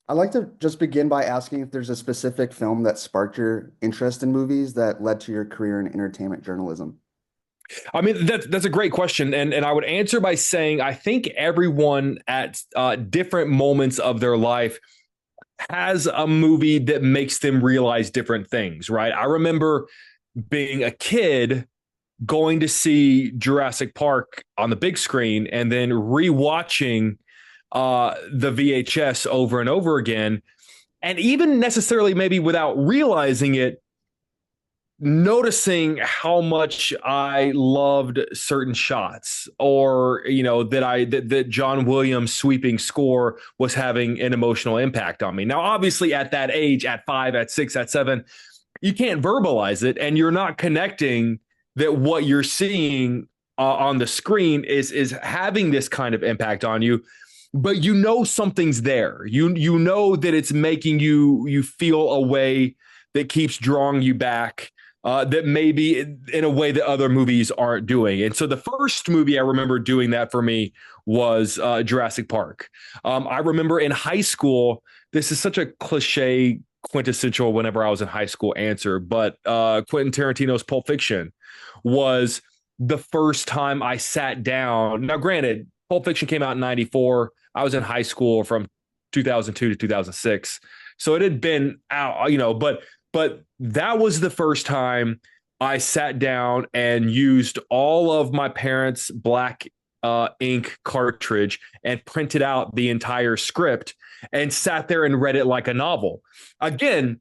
I'd like to just begin by asking if there's a specific film that sparked your interest in movies that led to your career in entertainment journalism. I mean, that's a great question, and I would answer by saying I think everyone at different moments of their life has a movie that makes them realize different things, right? I remember being a kid going to see Jurassic Park on the big screen and then rewatching the VHS over and over again, and even necessarily maybe without realizing it, noticing how much I loved certain shots, or that John Williams' sweeping score was having an emotional impact on me. Now, obviously, at that age, at 5, at 6, at 7, you can't verbalize it, and you're not connecting that what you're seeing on the screen is having this kind of impact on you. But you know something's there. You know that it's making you feel a way that keeps drawing you back, that maybe in a way that other movies aren't doing. And so the first movie I remember doing that for me was Jurassic Park. I remember in high school, this is such a cliche, quintessential whenever I was in high school answer, but Quentin Tarantino's Pulp Fiction was the first time I sat down. Now, granted, Pulp Fiction came out in 94. I was in high school from 2002 to 2006. So it had been out, but that was the first time I sat down and used all of my parents' black ink cartridge and printed out the entire script and sat there and read it like a novel. Again,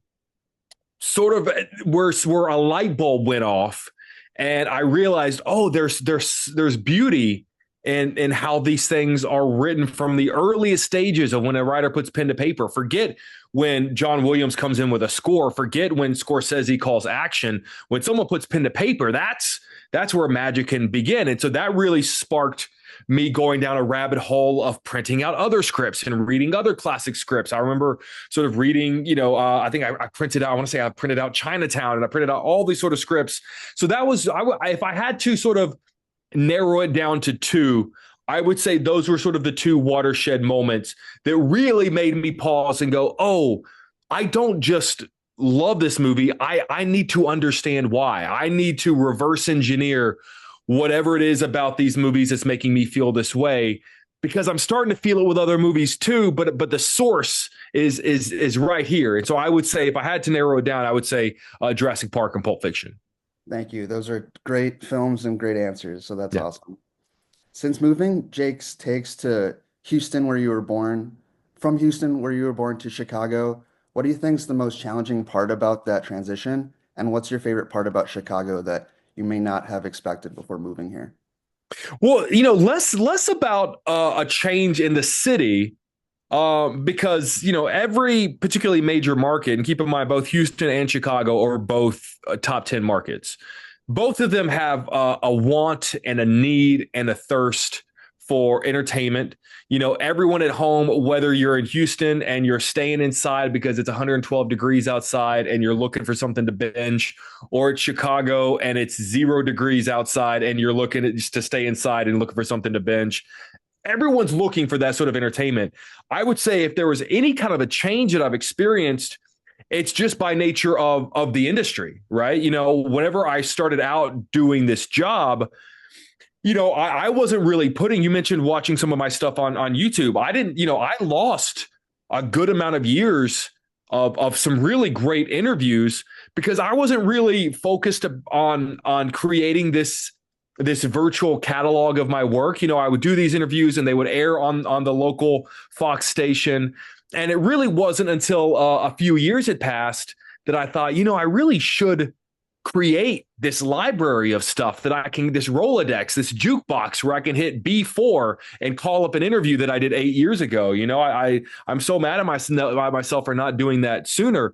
sort of where a light bulb went off, and I realized, oh, there's beauty in how these things are written from the earliest stages of when a writer puts pen to paper. Forget when John Williams comes in with a score. Forget when Scorsese calls action. When someone puts pen to paper, that's where magic can begin. And so that really sparked me going down a rabbit hole of printing out other scripts and reading other classic scripts. I remember sort of reading, I think I printed out, I want to say I printed out Chinatown, and I printed out all these sort of scripts. So that was, if I had to sort of narrow it down to two, I would say those were sort of the two watershed moments that really made me pause and go, oh, I don't just love this movie. I need to understand why. I need to reverse engineer whatever it is about these movies that's making me feel this way, because I'm starting to feel it with other movies too, but the source is right here. And so I would say, if I had to narrow it down, I would say Jurassic Park and Pulp Fiction. Thank you. Those are great films and great answers. So that's Yeah. awesome. Since moving Jake's takes to Houston, where you were born, from Houston, where you were born, to Chicago, what do you think is the most challenging part about that transition? And what's your favorite part about Chicago that you may not have expected before moving here? Well, less about a change in the city, because every particularly major market, and keep in mind both Houston and Chicago are both top 10 markets. Both of them have a want and a need and a thirst for entertainment. Everyone at home, whether you're in Houston and you're staying inside because it's 112 degrees outside and you're looking for something to binge, or it's Chicago and it's 0 degrees outside and you're looking at just to stay inside and looking for something to binge. Everyone's looking for that sort of entertainment. I would say if there was any kind of a change that I've experienced, it's just by nature of the industry, right? Whenever I started out doing this job, I wasn't really putting, you mentioned watching some of my stuff on YouTube. I didn't, I lost a good amount of years of some really great interviews because I wasn't really focused on creating this virtual catalog of my work. I would do these interviews and they would air on the local Fox station. And it really wasn't until a few years had passed that I thought, I really should create this library of stuff that I can, this Rolodex, this jukebox where I can hit B4 and call up an interview that I did 8 years ago. I'm so mad at myself for not doing that sooner.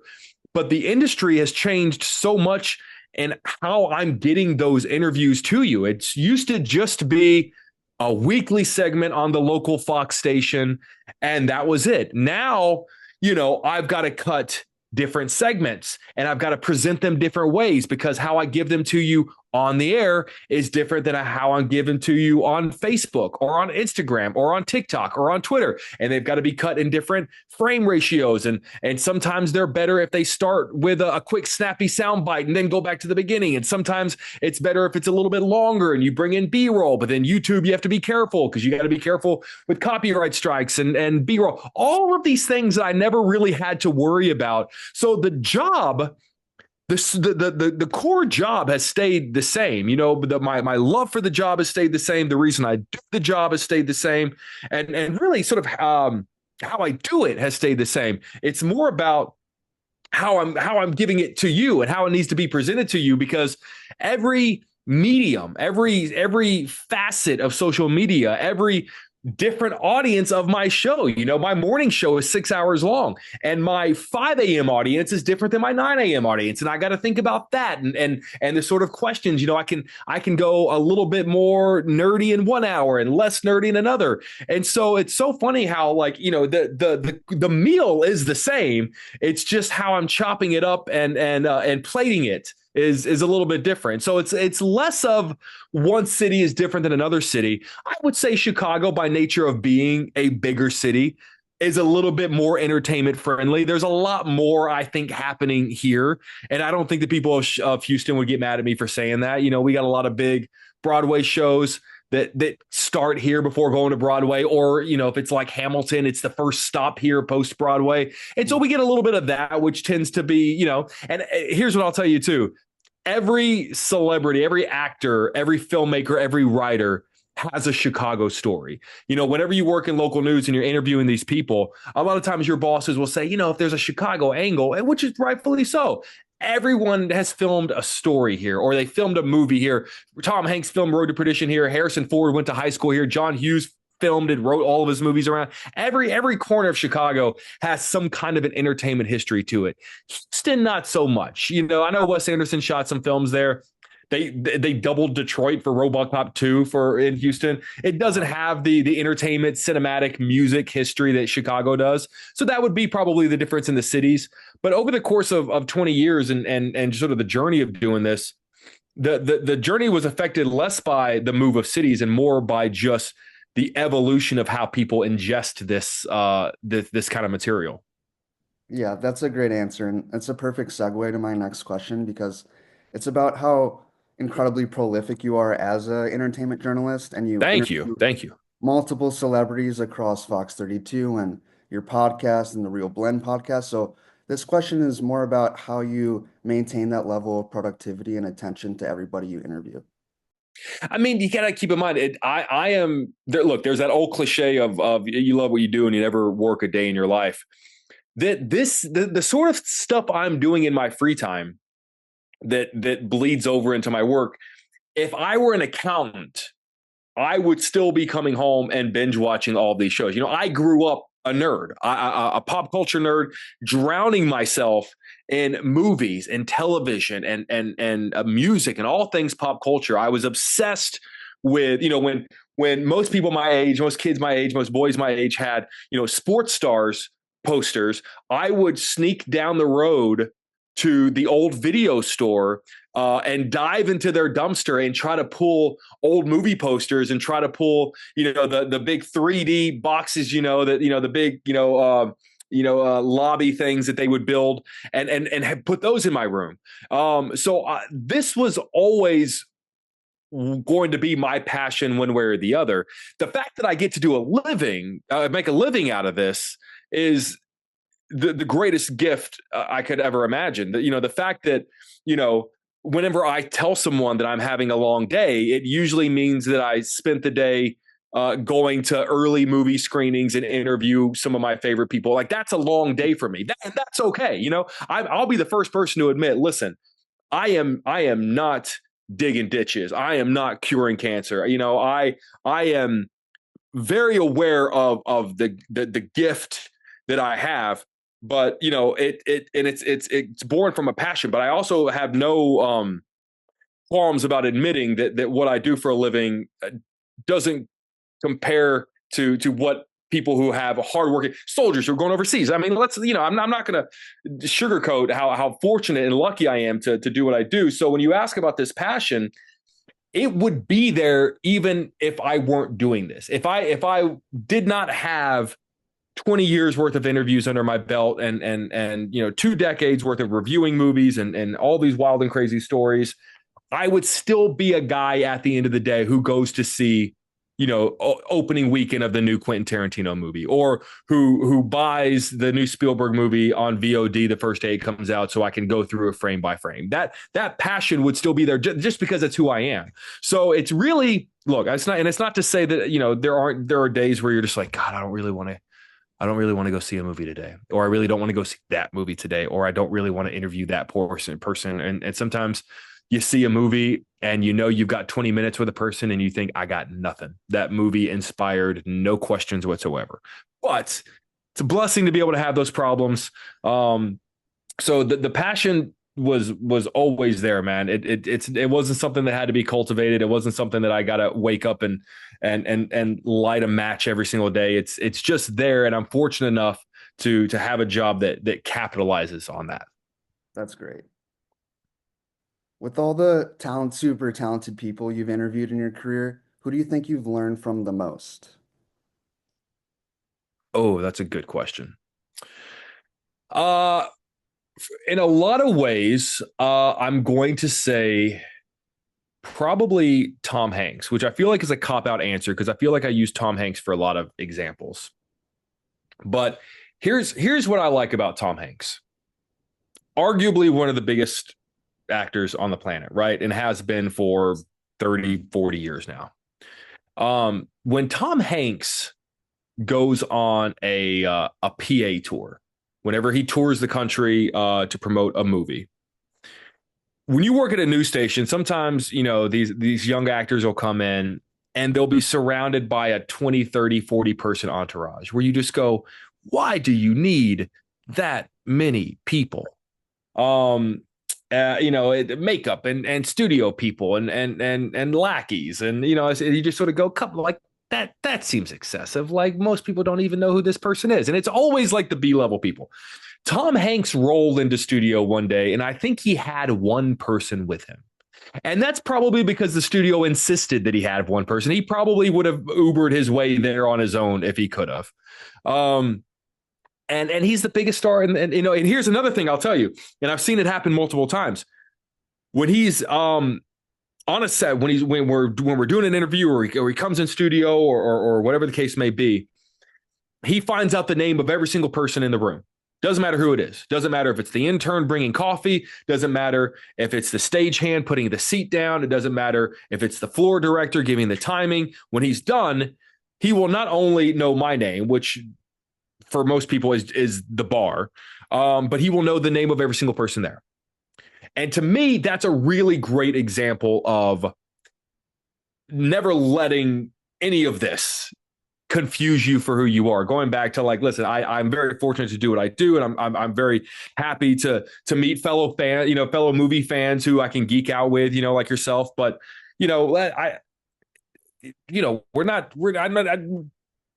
But the industry has changed so much in how I'm getting those interviews to you. It's used to just be a weekly segment on the local Fox station, and that was it. Now, I've got to cut different segments and I've got to present them different ways because how I give them to you on the air is different than how I'm given to you on Facebook or on Instagram or on TikTok or on Twitter. And they've got to be cut in different frame ratios. And sometimes they're better if they start with a quick snappy sound bite and then go back to the beginning. And sometimes it's better if it's a little bit longer and you bring in B-roll. But then YouTube, you have to be careful because you got to be careful with copyright strikes and B-roll. All of these things that I never really had to worry about. So the job, the core job has stayed the same. My love for the job has stayed the same. The reason I do the job has stayed the same, and really sort of how I do it has stayed the same. It's more about how I'm giving it to you and how it needs to be presented to you, because every medium, every facet of social media, every different audience of my show. My morning show is 6 hours long, and my 5 a.m. audience is different than my 9 a.m. audience. And I got to think about that and the sort of questions, I can go a little bit more nerdy in 1 hour and less nerdy in another. And so it's so funny how, like, the meal is the same. It's just how I'm chopping it up and plating it is a little bit different. So it's less of one city is different than another city. I would say Chicago, by nature of being a bigger city, is a little bit more entertainment friendly. There's a lot more, I think, happening here. And I don't think the people of Houston would get mad at me for saying that. We got a lot of big Broadway shows that start here before going to Broadway, or if it's like Hamilton, it's the first stop here post Broadway. And so we get a little bit of that, which tends to be, and here's what I'll tell you too. Every celebrity, every actor, every filmmaker, every writer has a Chicago story. Whenever you work in local news and you're interviewing these people, a lot of times your bosses will say, if there's a Chicago angle, and which is rightfully so. Everyone has filmed a story here, or they filmed a movie here. Tom Hanks filmed Road to Perdition here. Harrison Ford went to high school here. John Hughes filmed and wrote all of his movies around. Every corner of Chicago has some kind of an entertainment history to it. Houston, not so much. I know Wes Anderson shot some films there. They doubled Detroit for RoboCop 2 in Houston. It doesn't have the entertainment, cinematic, music history that Chicago does. So that would be probably the difference in the cities. But over the course of 20 years and sort of the journey of doing this, the journey was affected less by the move of cities and more by just the evolution of how people ingest this kind of material. Yeah, that's a great answer. And it's a perfect segue to my next question, because it's about how incredibly prolific you are as an entertainment journalist, and you Thank you. interview Thank you. multiple celebrities across Fox 32 and your podcast and the Real Blend podcast. So this question is more about how you maintain that level of productivity and attention to everybody you interview. I mean, you gotta keep in mind. I am there. Look, there's that old cliche of you love what you do and you never work a day in your life. The sort of stuff I'm doing in my free time that bleeds over into my work. If I were an accountant, I would still be coming home and binge watching all these shows. I grew up a nerd, a pop culture nerd, drowning myself in movies and television and music and all things pop culture. I was obsessed with, when most people my age, most kids my age, most boys my age had, sports stars posters, I would sneak down the road to the old video store and dive into their dumpster and try to pull old movie posters and try to pull, the big 3D boxes, the big, lobby things that they would build and have put those in my room. So this was always going to be my passion one way or the other. The fact that I get to do a living, make a living out of this is the greatest gift I could ever imagine. The fact that, whenever I tell someone that I'm having a long day, it usually means that I spent the day going to early movie screenings and interview some of my favorite people. Like, that's a long day for me. That's okay. I'll be the first person to admit, listen, I am not digging ditches. I am not curing cancer. I am very aware of the gift that I have, but it's born from a passion. But I also have no qualms about admitting that what I do for a living doesn't compare to what people who have hardworking soldiers who are going overseas. I mean, I'm not going to sugarcoat how fortunate and lucky I am to do what I do. So when you ask about this passion, it would be there even if I weren't doing this. If I did not have 20 years worth of interviews under my belt and 2 decades worth of reviewing movies and all these wild and crazy stories, I would still be a guy at the end of the day who goes to see, opening weekend of the new Quentin Tarantino movie, or who buys the new Spielberg movie on VOD the first day it comes out so I can go through it frame by frame. That passion would still be there just because it's who I am. So it's really, look, it's not to say that, there are days where you're just like, God, I don't really want to go see a movie today, or I really don't want to go see that movie today, or I don't really want to interview that person. And sometimes you see a movie and you've got 20 minutes with a person and you think, I got nothing. That movie inspired no questions whatsoever. But it's a blessing to be able to have those problems. So the passion was always there, man. It wasn't something that had to be cultivated. It wasn't something that I got to wake up and light a match every single day. It's just there. And I'm fortunate enough to have a job that capitalizes on that. That's great. With all the super talented people you've interviewed in your career, who do you think you've learned from the most? Oh, that's a good question. In a lot of ways, I'm going to say probably Tom Hanks, which I feel like is a cop-out answer because I feel like I use Tom Hanks for a lot of examples. But here's what I like about Tom Hanks. Arguably one of the biggest actors on the planet, right? And has been for 30, 40 years now. When Tom Hanks goes on a PA tour, whenever he tours the country to promote a movie, when you work at a news station, sometimes, these young actors will come in and they'll be surrounded by a 20, 30, 40 person entourage where you just go, why do you need that many people? Makeup and studio people and lackeys. And, you just sort of go, couple like that seems excessive. Like most people don't even know who this person is. And it's always like the B-level people. Tom Hanks rolled into studio one day, and I think he had one person with him. And that's probably because the studio insisted that he had one person. He probably would have Ubered his way there on his own if he could have. And he's the biggest star. And here's another thing I'll tell you, and I've seen it happen multiple times. When he's on a set, when we're doing an interview or he comes in studio or whatever the case may be, he finds out the name of every single person in the room. Doesn't matter who it is. Doesn't matter if it's the intern bringing coffee. Doesn't matter if it's the stagehand putting the seat down. It doesn't matter if it's the floor director giving the timing. When he's done, he will not only know my name, which for most people is the bar, but he will know the name of every single person there. And to me, that's a really great example of never letting any of this confuse you for who you are. Going back to like, listen, I'm very fortunate to do what I do, and I'm very happy to meet fellow movie fans who I can geek out with, like yourself. But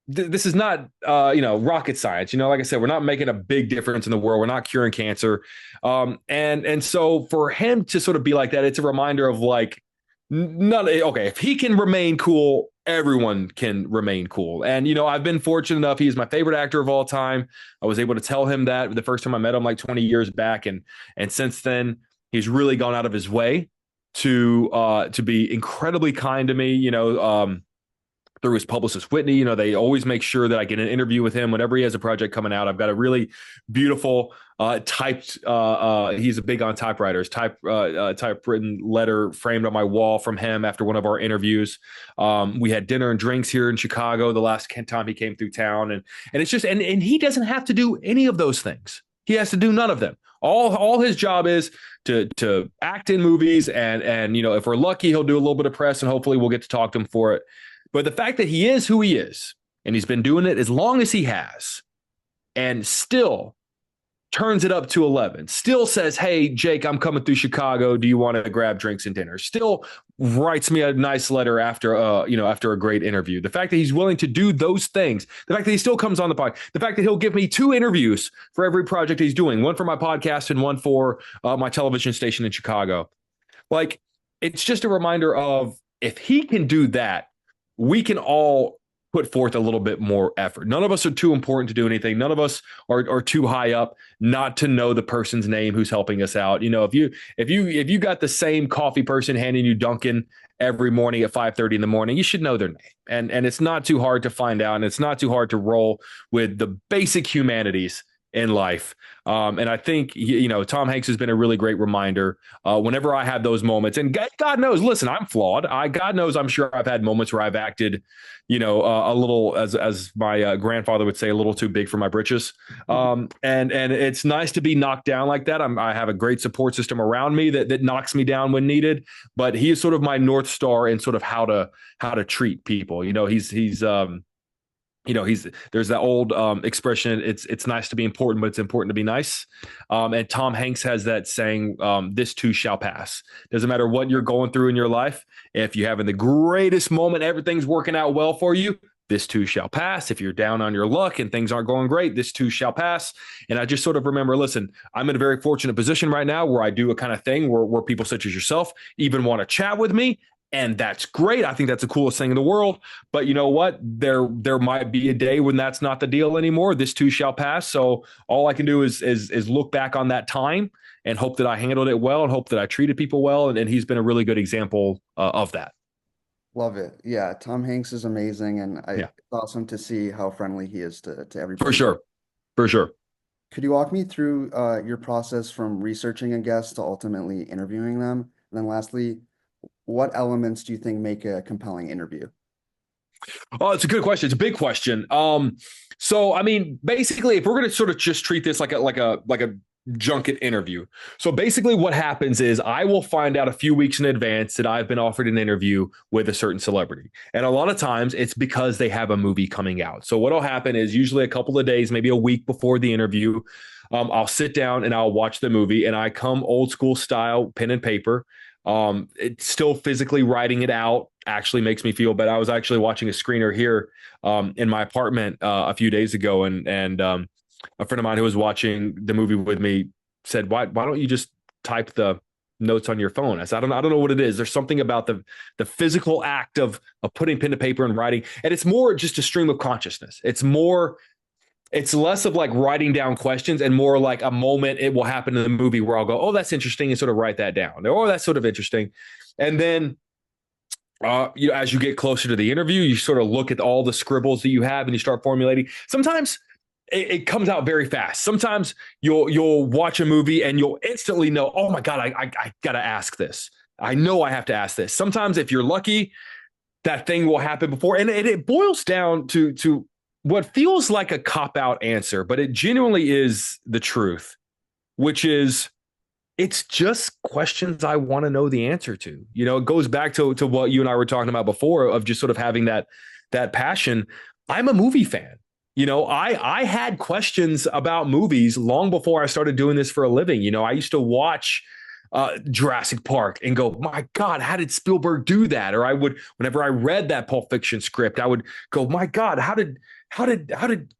this is not rocket science. Like I said, we're not making a big difference in the world. We're not curing cancer. And so for him to sort of be like that, it's a reminder of like, if he can remain cool, everyone can remain cool. And, I've been fortunate enough. He's my favorite actor of all time. I was able to tell him that the first time I met him like 20 years back. And since then, he's really gone out of his way to be incredibly kind to me, through his publicist Whitney. They always make sure that I get an interview with him whenever he has a project coming out. I've got a really beautiful typed, he's a big on typewriters, typewritten letter framed on my wall from him after one of our interviews. We had dinner and drinks here in Chicago the last time he came through town. And it's just, and he doesn't have to do any of those things. He has to do none of them. All his job is to act in movies. And if we're lucky, he'll do a little bit of press and hopefully we'll get to talk to him for it. But the fact that he is who he is, and he's been doing it as long as he has, and still turns it up to 11, still says, hey, Jake, I'm coming through Chicago. Do you want to grab drinks and dinner? Still writes me a nice letter after, after a great interview. The fact that he's willing to do those things, the fact that he still comes on the podcast, the fact that he'll give me 2 interviews for every project he's doing, one for my podcast and one for my television station in Chicago. Like, it's just a reminder of, if he can do that, we can all put forth a little bit more effort. None of us are too important to do anything. None of us are too high up not to know the person's name who's helping us out. If you got the same coffee person handing you Dunkin' every morning at 5:30 in the morning, you should know their name. And it's not too hard to find out, and it's not too hard to roll with the basic humanities in life. And I think, Tom Hanks has been a really great reminder whenever I have those moments. And God knows, listen, I'm flawed. God knows, I'm sure I've had moments where I've acted, a little, as my grandfather would say, a little too big for my britches. And it's nice to be knocked down like that. I have a great support system around me that knocks me down when needed. But he is sort of my North Star in sort of how to treat people. There's that old expression, it's nice to be important, but it's important to be nice. And Tom Hanks has that saying, this too shall pass. Doesn't matter what you're going through in your life. If you're having the greatest moment, everything's working out well for you, this too shall pass. If you're down on your luck and things aren't going great, this too shall pass. And I just sort of remember, listen, I'm in a very fortunate position right now where I do a kind of thing where people such as yourself even want to chat with me. And that's great. I think that's the coolest thing in the world. But you know what? There might be a day when that's not the deal anymore. This too shall pass. So all I can do is look back on that time and hope that I handled it well and hope that I treated people well. And he's been a really good example of that. Love it. Yeah, Tom Hanks is amazing, and Yeah, it's awesome to see how friendly he is to for everybody. sure. For sure. Could you walk me through your process from researching a guest to ultimately interviewing them? And then lastly, what elements do you think make a compelling interview? Oh, it's a good question. It's a big question. So I mean, basically, if we're going to sort of just treat this like a junket interview. So basically what happens is I will find out a few weeks in advance that I've been offered an interview with a certain celebrity. And a lot of times it's because they have a movie coming out. So what'll happen is usually a couple of days, maybe a week before the interview, I'll sit down and I'll watch the movie, and I come old school style, pen and paper. It's still physically writing it out actually makes me feel better. I was actually watching a screener here in my apartment a few days ago, and a friend of mine who was watching the movie with me said, why don't you just type the notes on your phone? I said, I don't know what it is. There's something about the physical act of putting pen to paper and writing. And it's more just a stream of consciousness. It's less of like writing down questions and more like a moment it will happen in the movie where I'll go, oh, that's interesting, and sort of write that down. Oh, that's sort of interesting. And then as you get closer to the interview, you sort of look at all the scribbles that you have and you start formulating. Sometimes it comes out very fast. Sometimes you'll watch a movie and you'll instantly know, oh my God, I got to ask this. I know I have to ask this. Sometimes if you're lucky, that thing will happen before. And it boils down to what feels like a cop-out answer, but it genuinely is the truth, which is it's just questions I want to know the answer to. It goes back to what you and I were talking about before of just sort of having that passion. I'm a movie fan. I had questions about movies long before I started doing this for a living. I used to watch Jurassic Park and go, my God, how did Spielberg do that? Or whenever I read that Pulp Fiction script, I would go, my God, how did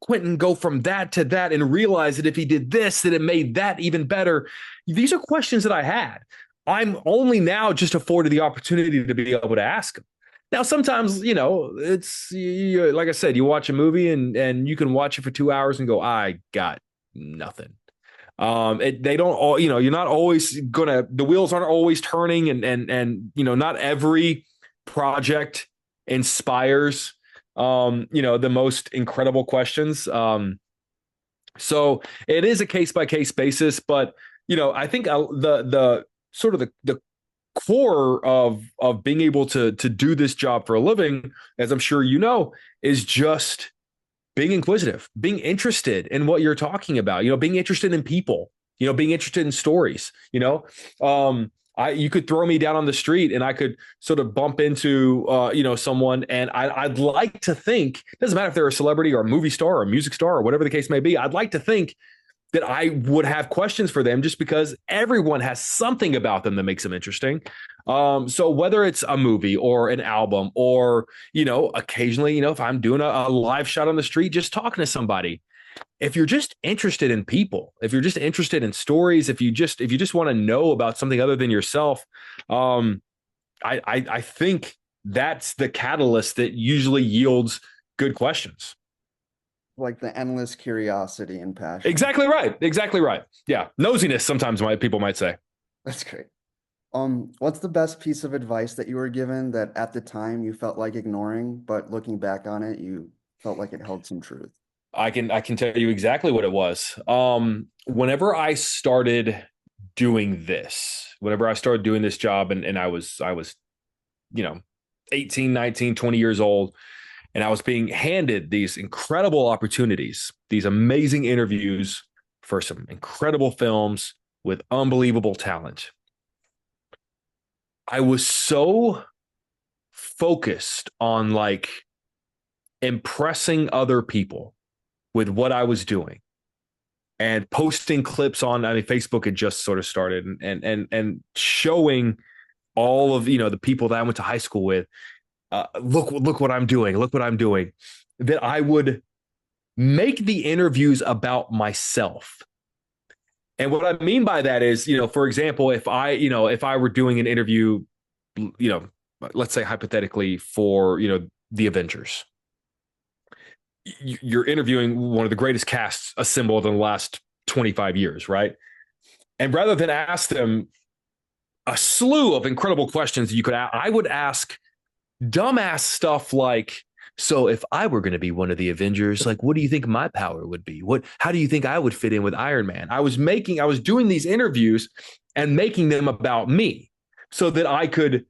Quentin go from that to that and realize that if he did this, that it made that even better? These are questions that I had. I'm only now just afforded the opportunity to be able to ask them. Now, sometimes, it's like I said, you watch a movie and you can watch it for 2 hours and go, I got nothing. They don't all, you're not always the wheels aren't always turning, and not every project inspires, the most incredible questions. So it is a case by case basis, but, I think the sort of the core of being able to do this job for a living, as I'm sure is just being inquisitive, being interested in what you're talking about, being interested in people, being interested in stories. You could throw me down on the street and I could sort of bump into someone, and I'd like to think, doesn't matter if they're a celebrity or a movie star or a music star or whatever the case may be, I'd like to think that I would have questions for them just because everyone has something about them that makes them interesting. So whether it's a movie or an album or, occasionally, if I'm doing a live shot on the street, just talking to somebody, if you're just interested in people, if you're just interested in stories, if you just want to know about something other than yourself, I think that's the catalyst that usually yields good questions. Like the endless curiosity and passion. Exactly right. Exactly right. Yeah. Nosiness sometimes people might say. That's great. What's the best piece of advice that you were given that at the time you felt like ignoring, but looking back on it, you felt like it held some truth? I can tell you exactly what it was. Whenever I started doing this, whenever I started doing this job and I was, you know, 18, 19, 20 years old, and I was being handed these incredible opportunities, these amazing interviews for some incredible films with unbelievable talent. I was so focused on like impressing other people with what I was doing and posting clips on, I mean, Facebook had just sort of started and showing all of, the people that I went to high school with, look what I'm doing. Look what I'm doing. That I would make the interviews about myself. And what I mean by that is, for example, if I were doing an interview, you know, let's say hypothetically for, the Avengers, you're interviewing one of the greatest casts assembled in the last 25 years, right? And rather than ask them a slew of incredible questions you could ask, I would ask dumbass stuff like, so if I were going to be one of the Avengers, like, what do you think my power would be? How do you think I would fit in with Iron Man? I was doing these interviews and making them about me so that I could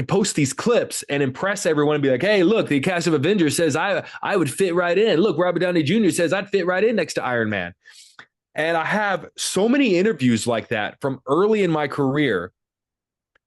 post these clips and impress everyone and be like, hey, look, the cast of Avengers says I would fit right in. Look, Robert Downey Jr. says I'd fit right in next to Iron Man. And I have so many interviews like that from early in my career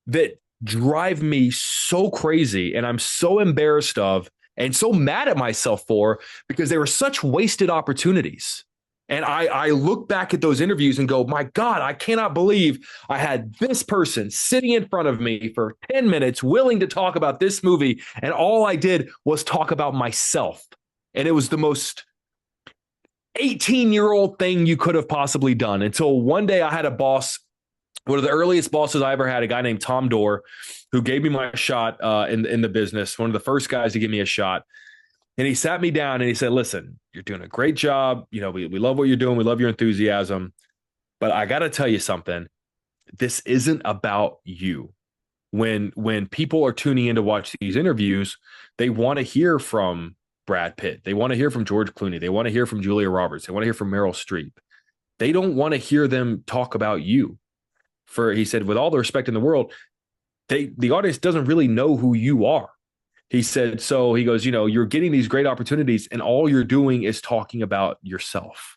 that drive me so crazy and I'm so embarrassed of and so mad at myself for because they were such wasted opportunities. And I look back at those interviews and go, my God, I cannot believe I had this person sitting in front of me for 10 minutes willing to talk about this movie. And all I did was talk about myself. And it was the most 18-year-old thing you could have possibly done until one day I had a boss, one of the earliest bosses I ever had, a guy named Tom Dorr, who gave me my shot in the business, one of the first guys to give me a shot. And he sat me down and he said, listen, you're doing a great job. We love what you're doing. We love your enthusiasm. But I got to tell you something. This isn't about you. When people are tuning in to watch these interviews, they want to hear from Brad Pitt. They want to hear from George Clooney. They want to hear from Julia Roberts. They want to hear from Meryl Streep. They don't want to hear them talk about you. He said, with all the respect in the world, the audience doesn't really know who you are. He said, so he goes, you're getting these great opportunities and all you're doing is talking about yourself.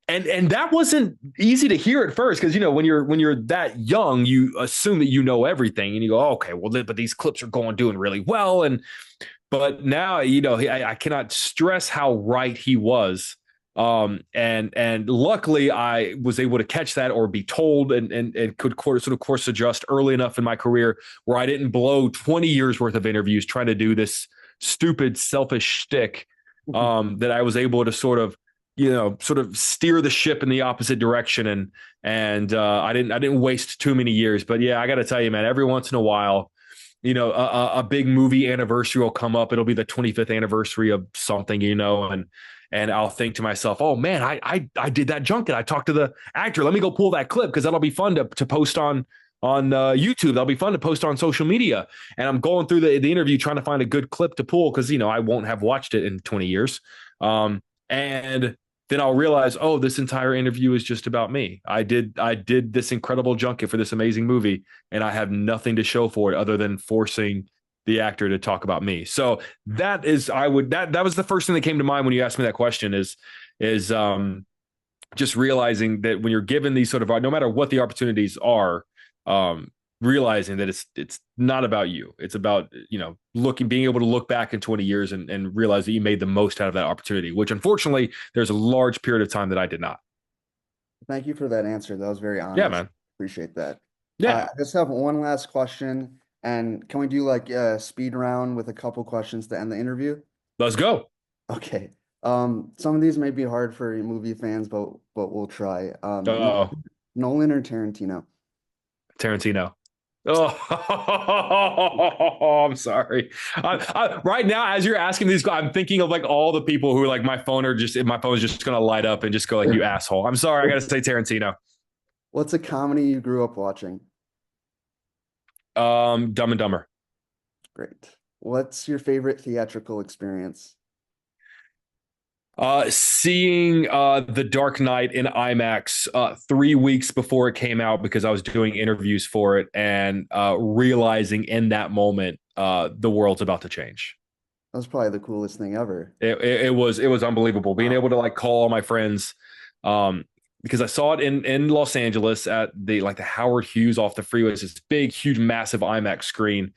And that wasn't easy to hear at first because, when you're that young, you assume that you know everything and you go, oh, okay, well, but these clips are doing really well. But now, I cannot stress how right he was. And luckily I was able to catch that or be told and could sort of course adjust early enough in my career where I didn't blow 20 years worth of interviews trying to do this stupid, selfish shtick, that I was able to sort of steer the ship in the opposite direction. And I didn't waste too many years, but yeah, I got to tell you, man, every once in a while, a big movie anniversary will come up. It'll be the 25th anniversary of something, and I'll think to myself, oh man, I did that junket. I talked to the actor. Let me go pull that clip because that'll be fun to post on YouTube. That'll be fun to post on social media. And I'm going through the interview trying to find a good clip to pull because I won't have watched it in 20 years. And then I'll realize, oh, this entire interview is just about me. I did this incredible junket for this amazing movie, and I have nothing to show for it other than forcing the actor to talk about me. So that was the first thing that came to mind when you asked me that question is just realizing that when you're given these sort of, no matter what the opportunities are, realizing that it's not about you. It's about, being able to look back in 20 years and realize that you made the most out of that opportunity, which unfortunately there's a large period of time that I did not. Thank you for that answer. That was very Yeah, honest. man. Appreciate that. Yeah. I just have one last question, and can we do like a speed round with a couple questions to end the interview? Let's go. Okay. Some of these may be hard for movie fans, but we'll try. Oh, Nolan or Tarantino? Tarantino. Oh, I'm sorry. Right now, as you're asking these, I'm thinking of like all the people who are like my phone is just gonna light up and just go like, you asshole. I'm sorry. I gotta say Tarantino. What's a comedy you grew up watching? Dumb and Dumber. Great. What's your favorite theatrical experience? Seeing The Dark Knight in IMAX 3 weeks before it came out because I was doing interviews for it and realizing in that moment the world's about to change. That was probably the coolest thing ever. It was unbelievable being able to like call all my friends because I saw it in Los Angeles at the Howard Hughes off the freeway. It's this big, huge, massive IMAX screen.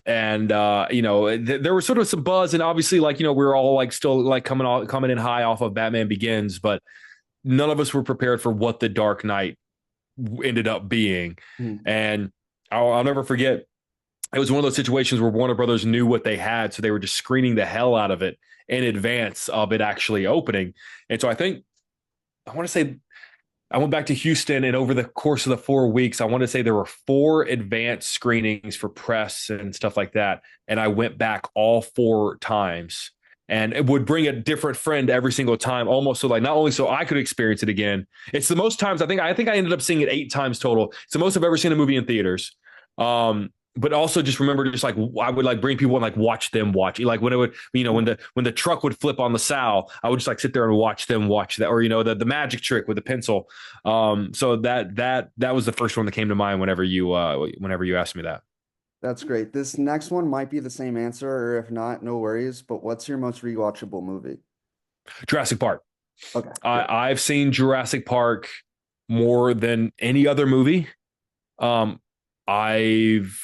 And there was sort of some buzz, and obviously, we were all like still like coming in high off of Batman Begins, but none of us were prepared for what The Dark Knight ended up being. Hmm. And I'll never forget. It was one of those situations where Warner Brothers knew what they had, so they were just screening the hell out of it in advance of it actually opening. And so I want to say I went back to Houston, and over the course of the 4 weeks, I want to say there were 4 advanced screenings for press and stuff like that. And I went back all 4 times, and it would bring a different friend every single time, almost so like not only so I could experience it again. It's the most times I think I ended up seeing it 8 times total. It's the most I've ever seen a movie in theaters. But also just remember, just like I would like bring people and like watch them watch. Like when it would, when the truck would flip on the sow, I would just like sit there and watch them watch that, or the magic trick with the pencil. So that was the first one that came to mind whenever you asked me that. That's great. This next one might be the same answer, or if not, no worries. But what's your most rewatchable movie? Jurassic Park. Okay, great. I've seen Jurassic Park more than any other movie. I've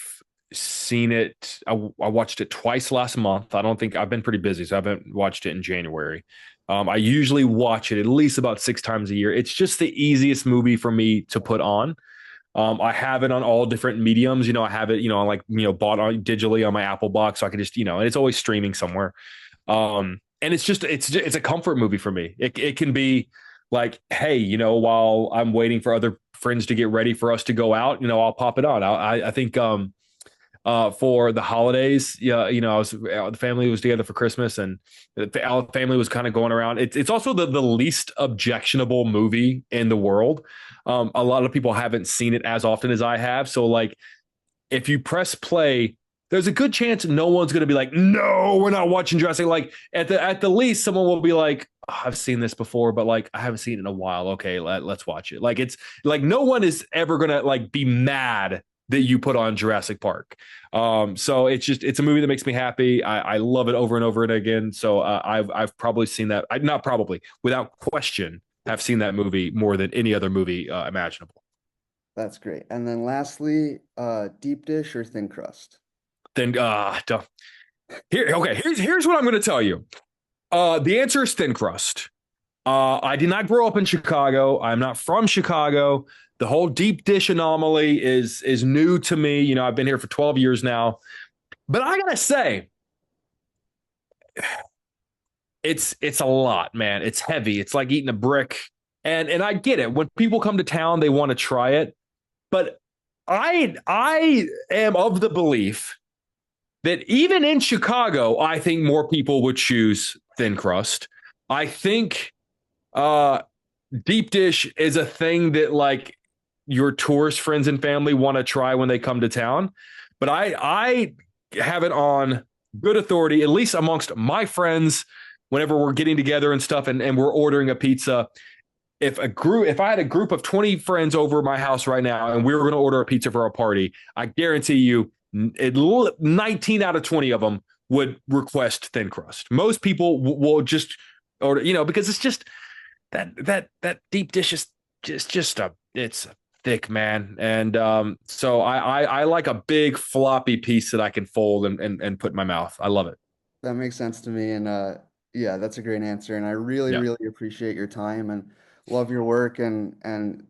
seen it. I watched it twice last month. I don't think I've been pretty busy, so I haven't watched it in January. I usually watch it at least about 6 times a year. It's just the easiest movie for me to put on. I have it on all different mediums. I have it, bought on digitally on my Apple box, so I can just, and it's always streaming somewhere. And it's a comfort movie for me. It can be like, hey, while I'm waiting for other friends to get ready for us to go out, I'll pop it on. I think for the holidays, yeah, the family was together for Christmas, and our family was kind of going around. It's also the least objectionable movie in the world. A lot of people haven't seen it as often as I have, so like if you press play, there's a good chance no one's going to be like, no, we're not watching Jurassic. Like at the least, someone will be like, oh, I've seen this before, but like I haven't seen it in a while. Okay, let's watch it. Like it's like no one is ever gonna like be mad that you put on Jurassic Park. So it's a movie that makes me happy. I love it over and over and again. So I've probably seen that. Not probably, without question, have seen that movie more than any other movie imaginable. That's great. And then lastly, deep dish or thin crust? Then here, okay. Here's what I'm going to tell you. The answer is thin crust. I did not grow up in Chicago. I'm not from Chicago. The whole deep dish anomaly is new to me. I've been here for 12 years now. But I gotta say, it's a lot, man. It's heavy. It's like eating a brick. And I get it. When people come to town, they want to try it. But I am of the belief that even in Chicago, I think more people would choose thin crust. I think deep dish is a thing that like your tourist friends and family want to try when they come to town. But I have it on good authority, at least amongst my friends, whenever we're getting together and stuff and we're ordering a pizza. If I had a group of 20 friends over my house right now and we were going to order a pizza for our party, I guarantee you 19 out of 20 of them would request thin crust. Most people will just order, because it's just that deep dish is just it's thick, man. And so I like a big floppy piece that I can fold and put in my mouth. I love it. That makes sense to me. And yeah, that's a great answer. And I really, Yeah. really appreciate your time and love your work. And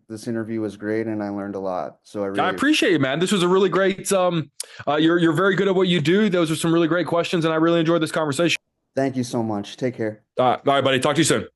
this interview was great and I learned a lot. So I I really appreciate it, man. This was a really great. You're very good at what you do. Those are some really great questions, and I really enjoyed this conversation. thank you so much. Take care. All right, buddy. Talk to you soon.